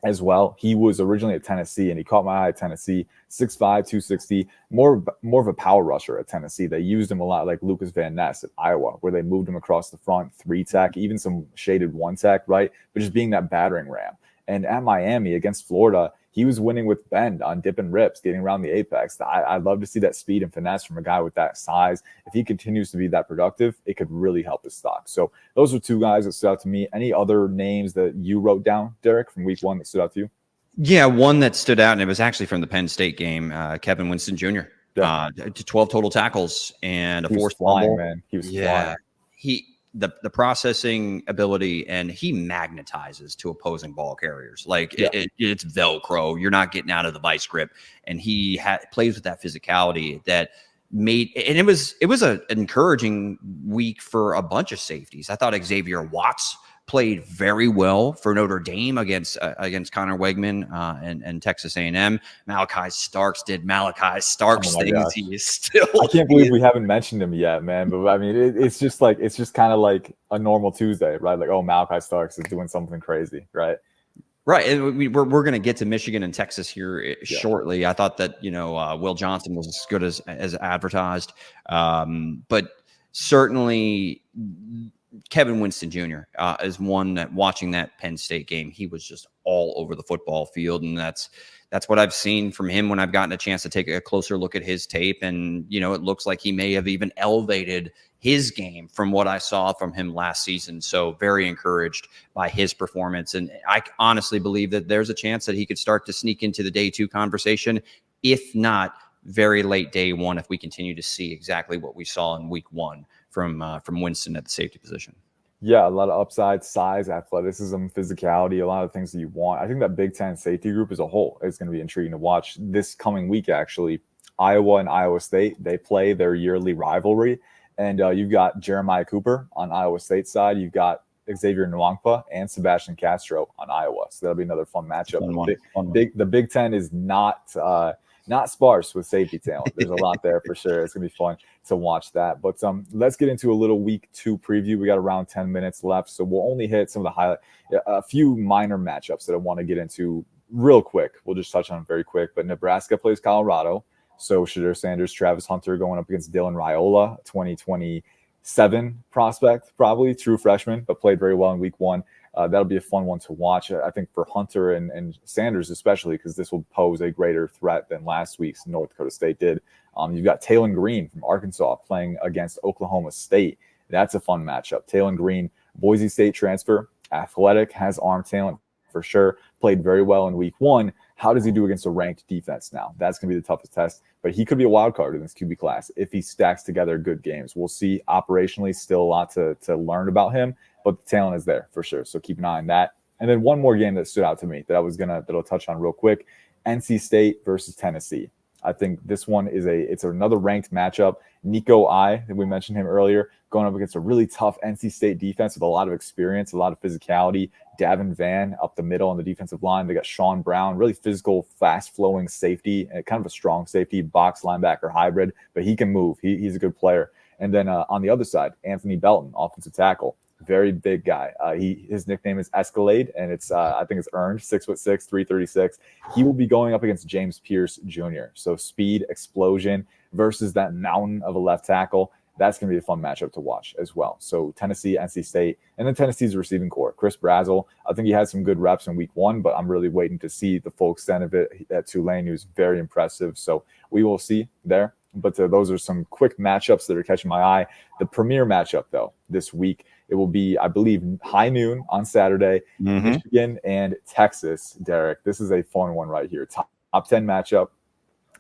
A: as well. He was originally at Tennessee, and he caught my eye at Tennessee. 6'5", 260, more of a power rusher at Tennessee. They used him a lot like Lucas Van Ness at Iowa, where they moved him across the front, 3-tech, even some shaded 1-tech, right? But just being that battering ram. And at Miami against Florida, he was winning with bend on dip and rips, getting around the apex. I'd love to see that speed and finesse from a guy with that size. If he continues to be that productive, it could really help his stock. So those are 2 guys that stood out to me. Any other names that you wrote down, Derek, from week 1 that stood out to you?
B: Yeah, one that stood out, and it was actually from the Penn State game, Kevin Winston Jr. 12 total tackles and a forced fumble.
A: Man. He was flying.
B: The processing ability, and he magnetizes to opposing ball carriers. Like it's Velcro. You're not getting out of the vice grip. And he plays with that physicality that made, and it was an encouraging week for a bunch of safeties. I thought Xavier Watts played very well for Notre Dame against Connor Wegman and Texas A&M. Malachi Starks did Malachi Starks things. Gosh. He is still.
A: I can't believe we haven't mentioned him yet, man. But I mean, it's just kind of like a normal Tuesday, right? Like, oh, Malachi Starks is doing something crazy, right?
B: Right, and we're going to get to Michigan and Texas here shortly. I thought that Will Johnson was as good as advertised, but certainly Kevin Winston Jr. Is one that, watching that Penn State game, he was just all over the football field, and that's what I've seen from him when I've gotten a chance to take a closer look at his tape. And it looks like he may have even elevated his game from what I saw from him last season. So very encouraged by his performance. And I honestly believe that there's a chance that he could start to sneak into the day 2 conversation, if not very late day 1, if we continue to see exactly what we saw in week 1 from Winston at the safety position.
A: Yeah, a lot of upside, size, athleticism, physicality, a lot of things that you want. I think that Big Ten safety group as a whole is going to be intriguing to watch this coming week. Actually, Iowa and Iowa State, they play their yearly rivalry. And you've got Jeremiah Cooper on Iowa State side. You've got Xavier Nwankpa and Sebastian Castro on Iowa. So that'll be another fun matchup. The Big Ten is not sparse with safety talent. There's a lot there for sure. It's going to be fun to watch that. But let's get into a little week 2 preview. We got around 10 minutes left. So we'll only hit some of the a few minor matchups that I want to get into real quick. We'll just touch on them very quick. But Nebraska plays Colorado. So Shadur Sanders, Travis Hunter going up against Dylan Raiola, 2027 prospect, probably true freshman, but played very well in week 1. That'll be a fun one to watch, I think, for Hunter and Sanders especially, because this will pose a greater threat than last week's North Dakota State did. You've got Taylon Green from Arkansas playing against Oklahoma State. That's a fun matchup. Taylon Green, Boise State transfer, athletic, has arm talent for sure, played very well in week 1. How does he do against a ranked defense now? That's going to be the toughest test, but he could be a wild card in this QB class if he stacks together good games. We'll see. Operationally, still a lot to learn about him, but the talent is there for sure. So keep an eye on that. And then one more game that stood out to me that I'll touch on real quick: NC State versus Tennessee. I think this one it's another ranked matchup. Nico I, we mentioned him earlier, going up against a really tough NC State defense with a lot of experience, a lot of physicality. Davin Van up the middle on the defensive line. They got Sean Brown, really physical, fast-flowing safety, and kind of a strong safety, box linebacker hybrid, but he can move. He's a good player. And then on the other side, Anthony Belton, offensive tackle, very big guy. His nickname is Escalade, and it's I think it's earned, 6'6", 336. He will be going up against James Pierce Jr. So speed, explosion versus that mountain of a left tackle. That's going to be a fun matchup to watch as well. So Tennessee, NC State, and then Tennessee's receiving core. Chris Brazzell, I think he had some good reps in week 1, but I'm really waiting to see the full extent of it at Tulane. He was very impressive. So we will see there. But those are some quick matchups that are catching my eye. The premier matchup, though, this week, it will be, I believe, high noon on Saturday, Michigan and Texas. Derek, this is a fun one right here. Top 10 matchup.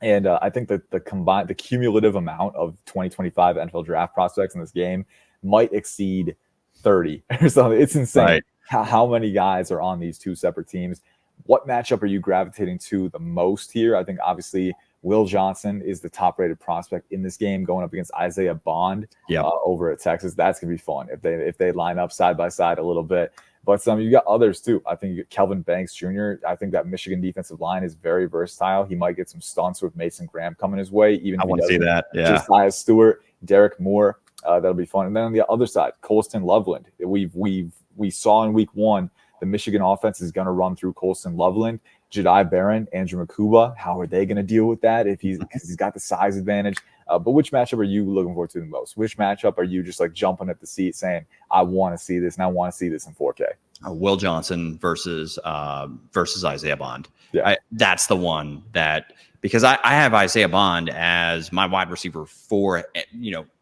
A: And I think that the cumulative amount of 2025 NFL draft prospects in this game might exceed 30 or something. It's insane
B: right.
A: how many guys are on these two separate teams. What matchup are you gravitating to the most here? I think obviously Will Johnson is the top-rated prospect in this game, going up against Isaiah Bond over at Texas. That's gonna be fun if they line up side by side a little bit. But you got others too. I think you get Kelvin Banks Jr. I think that Michigan defensive line is very versatile. He might get some stunts with Mason Graham coming his way. Even
B: I want to see that. Yeah,
A: Josiah Stewart, Derek Moore. That'll be fun. And then on the other side, Colston Loveland. We saw in week 1 the Michigan offense is going to run through Colston Loveland, Jedi Barron, Andrew Makuba. How are they going to deal with that because he's got the size advantage? But which matchup are you looking forward to the most? Which matchup are you just like jumping at the seat saying, I want to see this and I want to see this in 4K?
B: Will Johnson versus Isaiah Bond.
A: Yeah.
B: That's the one that, because I have Isaiah Bond as my wide receiver for,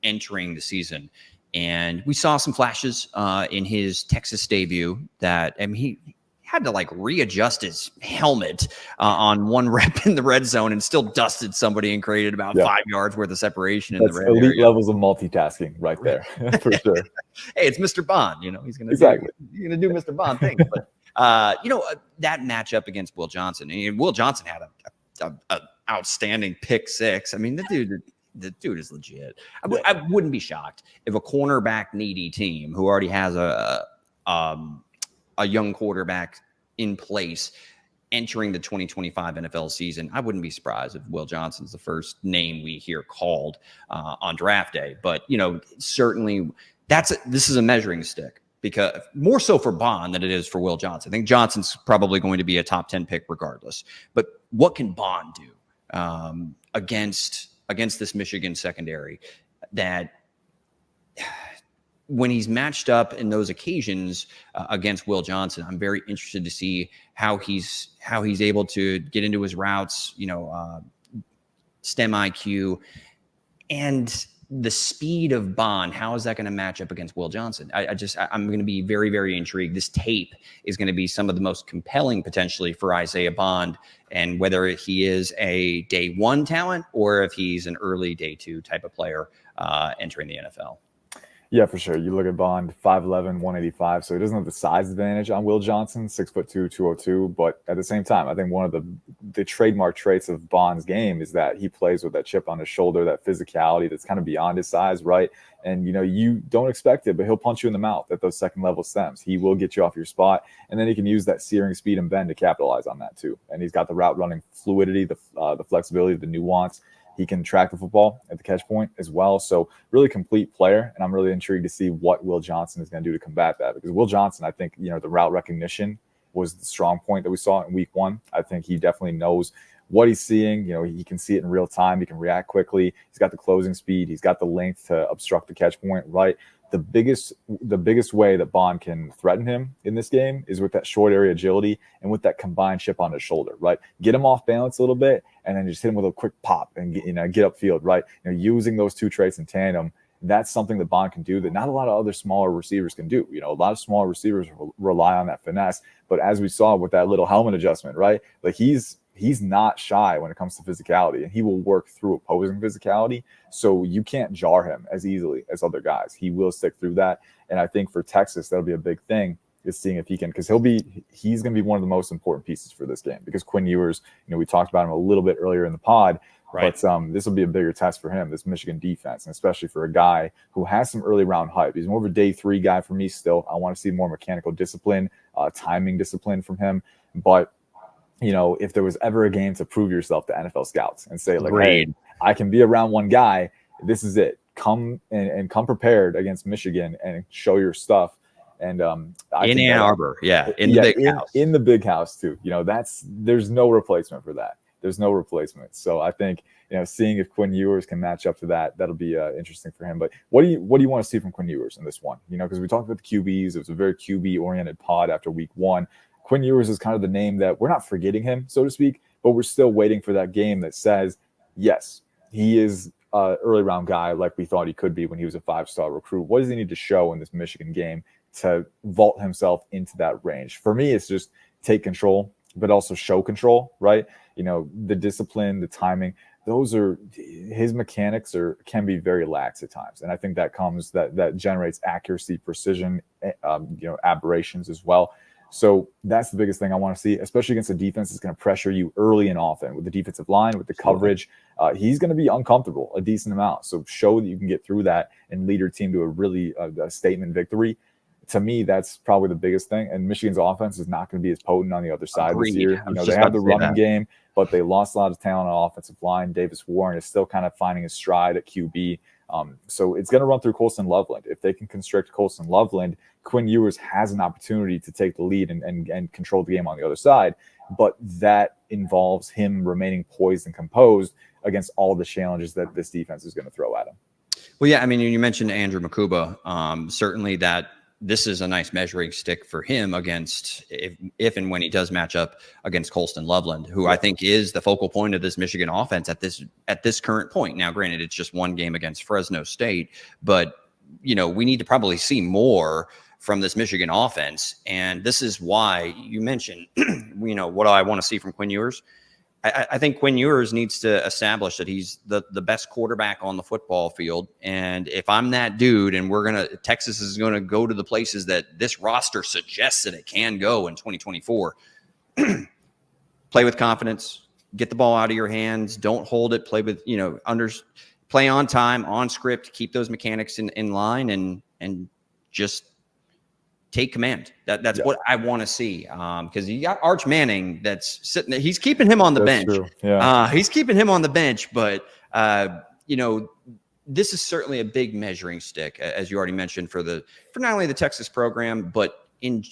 B: entering the season. And we saw some flashes in his Texas debut that, he had to like readjust his helmet on one rep in the red zone and still dusted somebody and created about 5 yards worth of separation in the red
A: elite
B: area.
A: Levels of multitasking right there for sure.
B: Hey, it's Mr. Bond. He's going to do Mr. Bond things. But that matchup against Will Johnson. Will Johnson had a outstanding pick 6. The dude is legit. I wouldn't be shocked if a cornerback needy team who already has a a young quarterback in place entering the 2025 NFL season. I wouldn't be surprised if Will Johnson's the first name we hear called on draft day. But, certainly this is a measuring stick, because more so for Bond than it is for Will Johnson. I think Johnson's probably going to be a top 10 pick regardless. But what can Bond do against this Michigan secondary that when he's matched up in those occasions against Will Johnson, I'm very interested to see how he's able to get into his routes, STEM IQ, and the speed of Bond. How is that going to match up against Will Johnson? I'm going to be very, very intrigued. This tape is going to be some of the most compelling potentially for Isaiah Bond, and whether he is a day one talent or if he's an early day two type of player entering the NFL.
A: Yeah, for sure. You look at Bond, 5'11", 185, so he doesn't have the size advantage on Will Johnson, 6'2", 202. But at the same time, I think one of the trademark traits of Bond's game is that he plays with that chip on his shoulder, that physicality that's kind of beyond his size, right? And, you don't expect it, but he'll punch you in the mouth at those second-level stems. He will get you off your spot, and then he can use that searing speed and bend to capitalize on that too. And he's got the route running fluidity, the flexibility, the nuance. He can track the football at the catch point as well. So really complete player. And I'm really intrigued to see what Will Johnson is going to do to combat that. Because Will Johnson, I think, the route recognition was the strong point that we saw in week one. I think he definitely knows what he's seeing. He can see it in real time. He can react quickly. He's got the closing speed. He's got the length to obstruct the catch point, right? The biggest way that Bond can threaten him in this game is with that short area agility and with that combined chip on his shoulder, right? Get him off balance a little bit and then just hit him with a quick pop and get upfield, right? Using those two traits in tandem, that's something that Bond can do that not a lot of other smaller receivers can do. A lot of smaller receivers rely on that finesse, but as we saw with that little helmet adjustment, right? Like he's not shy when it comes to physicality, and he will work through opposing physicality. So you can't jar him as easily as other guys. He will stick through that. And I think for Texas, that'll be a big thing, is seeing if he can, because he's going to be one of the most important pieces for this game, because Quinn Ewers, we talked about him a little bit earlier in the pod, right? But this will be a bigger test for him, this Michigan defense, and especially for a guy who has some early round hype. He's more of a day three guy for me still. I want to see more mechanical discipline, timing discipline from him. But if there was ever a game to prove yourself to NFL scouts and say, like, hey, I can be around one guy, this is it. Come and come prepared against Michigan and show your stuff. And
B: in Ann Arbor, in the big house.
A: In the big house too. There's no replacement for that. There's no replacement. So I think, seeing if Quinn Ewers can match up to that, that'll be interesting for him. But what do you want to see from Quinn Ewers in this one? Because we talked about the QBs. It was a very QB oriented pod after week one. Quinn Ewers is kind of the name that we're not forgetting him, so to speak, but we're still waiting for that game that says, yes, he is an early round guy like we thought he could be when he was a 5-star recruit. What does he need to show in this Michigan game to vault himself into that range? For me, it's just take control, but also show control, right? The discipline, the timing, those are his mechanics can be very lax at times. And I think that generates accuracy, precision, aberrations as well. So that's the biggest thing I want to see, especially against a defense that's going to pressure you early and often with the defensive line, with the coverage. He's going to be uncomfortable a decent amount. So show that you can get through that and lead your team to a really statement victory. To me, that's probably the biggest thing. And Michigan's offense is not going to be as potent on the other side this year. They have the running game, but they lost a lot of talent on offensive line. Davis Warren is still kind of finding his stride at QB. So it's going to run through Colston Loveland. If they can constrict Colston Loveland, Quinn Ewers has an opportunity to take the lead and control the game on the other side. But that involves him remaining poised and composed against all the challenges that this defense is going to throw at him.
B: Well, yeah, I mean, you mentioned Andrew Makuba. Certainly that this is a nice measuring stick for him against if and when he does match up against Colston Loveland, who I think is the focal point of this Michigan offense at this current point. Now, granted, it's just one game against Fresno State, but we need to probably see more from this Michigan offense. And this is why you mentioned, what do I want to see from Quinn Ewers? I think Quinn Ewers needs to establish that he's the best quarterback on the football field. And if I'm that dude and Texas is going to go to the places that this roster suggests that it can go in 2024, play with confidence, get the ball out of your hands, don't hold it, play with, play on time, on script, keep those mechanics in line and just take command. That's what I want to see. Because you got Arch Manning that's sitting there. He's keeping him on the bench.
A: True. Yeah.
B: He's keeping him on the bench, but this is certainly a big measuring stick, as you already mentioned, for not only the Texas program, but in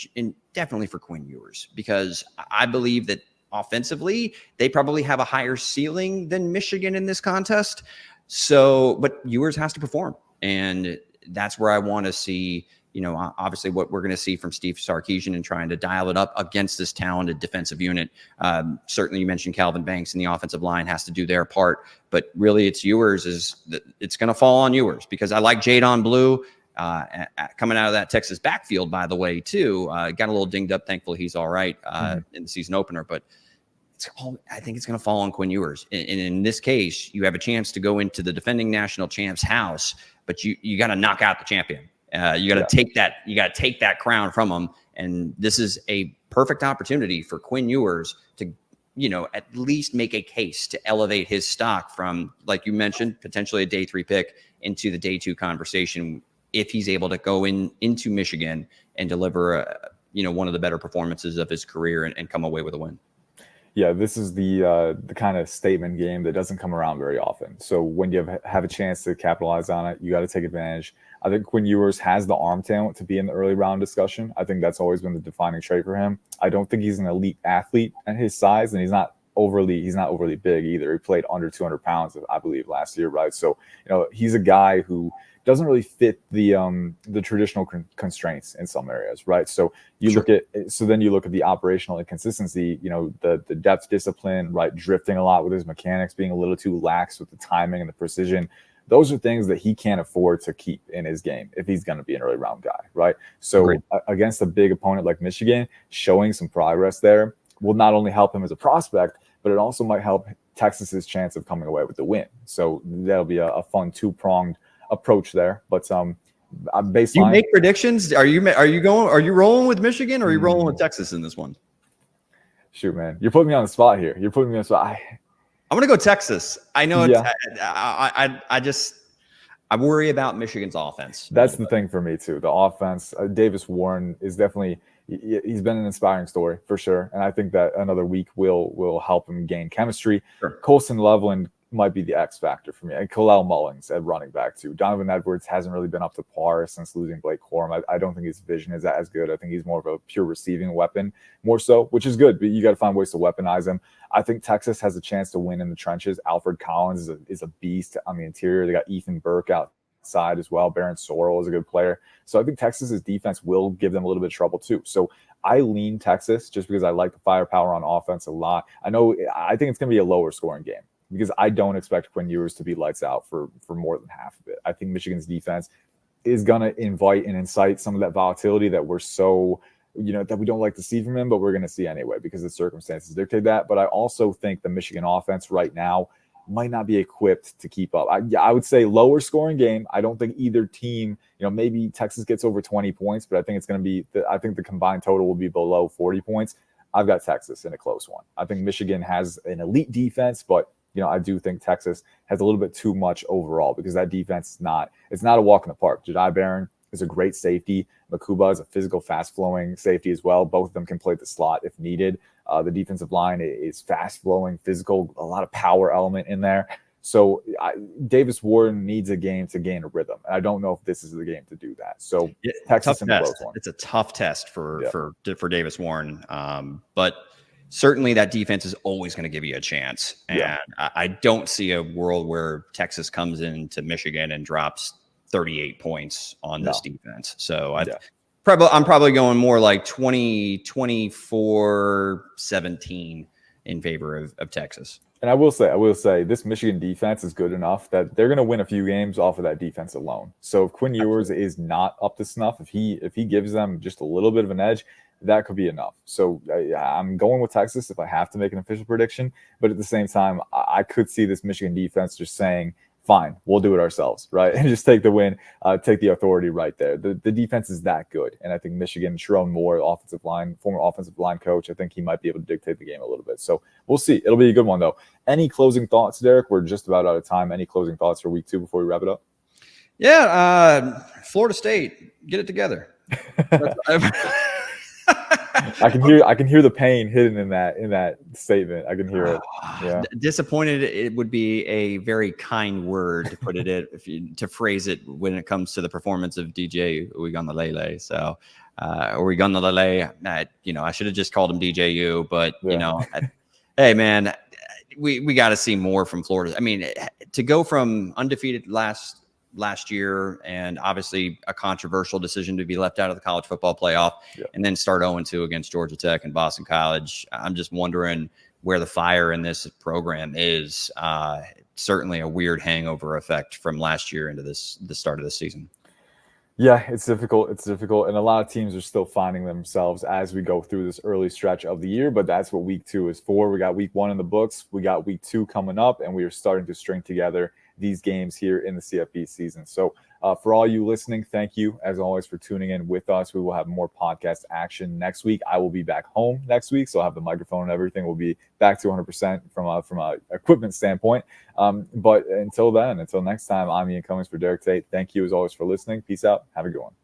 B: definitely for Quinn Ewers, because I believe that offensively they probably have a higher ceiling than Michigan in this contest. So, but Ewers has to perform, and that's where I want to see, obviously what we're going to see from Steve Sarkisian and trying to dial it up against this talented defensive unit. Certainly you mentioned Calvin Banks and the offensive line has to do their part, but really it's Ewers it's going to fall on Ewers, because I like Jadon Blue coming out of that Texas backfield, by the way, too. Got a little dinged up. Thankfully he's all right in the season opener, but I think it's going to fall on Quinn Ewers. And in this case, you have a chance to go into the defending national champ's house, but you got to knock out the champion. You got to take that. You got to take that crown from him. And this is a perfect opportunity for Quinn Ewers to, at least make a case to elevate his stock from, like you mentioned, potentially a day 3 pick into the day 2 conversation, if he's able to go into Michigan and deliver, one of the better performances of his career and come away with a win.
A: Yeah, this is the kind of statement game that doesn't come around very often. So when you have a chance to capitalize on it, you got to take advantage. I think Quinn Ewers has the arm talent to be in the early round discussion. I think that's always been the defining trait for him. I don't think he's an elite athlete at his size, and he's not overly big either. He played under 200 pounds, I believe, last year, right? So, he's a guy who doesn't really fit the traditional constraints in some areas, right? So you look at the operational inconsistency, the depth discipline, right? Drifting a lot with his mechanics, being a little too lax with the timing and the precision. Those are things that he can't afford to keep in his game if he's going to be an early round guy, right? So against a big opponent like Michigan, showing some progress there will not only help him as a prospect, but it also might help Texas's chance of coming away with the win. So that'll be a fun 2-pronged approach there. But baseline.
B: You make predictions? Are you rolling with Michigan, or are you rolling with Texas in this one?
A: Shoot, man, you're putting me on the spot here.
B: I'm gonna go Texas. I know. Yeah. I worry about Michigan's offense.
A: That's the thing for me too. The offense. Davis Warren is definitely. He's been an inspiring story for sure, and I think that another week will help him gain chemistry.
B: Sure.
A: Colson Loveland might be the X factor for me, and Kalel Mullings at running back too. Donovan Edwards hasn't really been up to par since losing Blake Corum. I don't think his vision is as good. I think he's more of a pure receiving weapon, more so, which is good. But you got to find ways to weaponize him. I think Texas has a chance to win in the trenches. Alfred Collins is a beast on the interior. They got Ethan Burke outside as well. Baron Sorrell is a good player. So I think Texas's defense will give them a little bit of trouble too. So I lean Texas just because I like the firepower on offense a lot. I think it's going to be a lower scoring game, because I don't expect Quinn Ewers to be lights out for more than half of it. I think Michigan's defense is going to invite and incite some of that volatility that we're so, that we don't like to see from him, but we're going to see anyway because the circumstances dictate that. But I also think the Michigan offense right now might not be equipped to keep up. I would say lower scoring game. I don't think either team, maybe Texas gets over 20 points, but I think it's going to be, I think the combined total will be below 40 points. I've got Texas in a close one. I think Michigan has an elite defense, but I do think Texas has a little bit too much overall, because that defense it's not a walk in the park. Jedi Barron is a great safety. Makuba is a physical, fast-flowing safety as well. Both of them can play the slot if needed. The defensive line is fast-flowing, physical, a lot of power element in there. So Davis Warren needs a game to gain a rhythm. And I don't know if this is the game to do that. So Texas in the close one.
B: It's a tough test for Davis Warren. But certainly that defense is always going to give you a chance. And I don't see a world where Texas comes into Michigan and drops 38 points on this defense. So I'm probably going more like 24-17 in favor of Texas. And
A: I will say this Michigan defense is good enough that they're going to win a few games off of that defense alone. So if Quinn Ewers is not up to snuff, if he gives them just a little bit of an edge, that could be enough. So I'm going with Texas if I have to make an official prediction. But at the same time, I could see this Michigan defense just saying, fine, we'll do it ourselves, right? And just take the win, take the authority right there. The defense is that good. And I think Michigan, Sharon Moore, former offensive line coach, I think he might be able to dictate the game a little bit. So we'll see. It'll be a good one, though. Any closing thoughts, Derek? We're just about out of time. Any closing thoughts for week 2 before we wrap it up?
B: Yeah, Florida State, get it together.
A: I can hear the pain hidden in that statement. I can hear it. Yeah.
B: Disappointed, it would be a very kind word to put it to phrase it when it comes to the performance of DJ Uiagalelei. So Uiagalelei, I should have just called him DJU, but hey man, we got to see more from Florida. I mean, to go from undefeated last year, and obviously a controversial decision to be left out of the college football playoff, and then start 0-2 against Georgia Tech and Boston College. I'm just wondering where the fire in this program is. Certainly a weird hangover effect from last year into the start of this season.
A: Yeah, it's difficult. And a lot of teams are still finding themselves as we go through this early stretch of the year, but that's what week 2 is for. We got week 1 in the books. We got week 2 coming up, and we are starting to string together these games here in the CFB season. So for all you listening, thank you as always for tuning in with us. We will have more podcast action next week. I will be back home next week, so I'll have the microphone and everything. We'll be back to 100% from a equipment standpoint. But until next time, I'm Ian Cummings for Derek Tate. Thank you as always for listening. Peace out. Have a good one.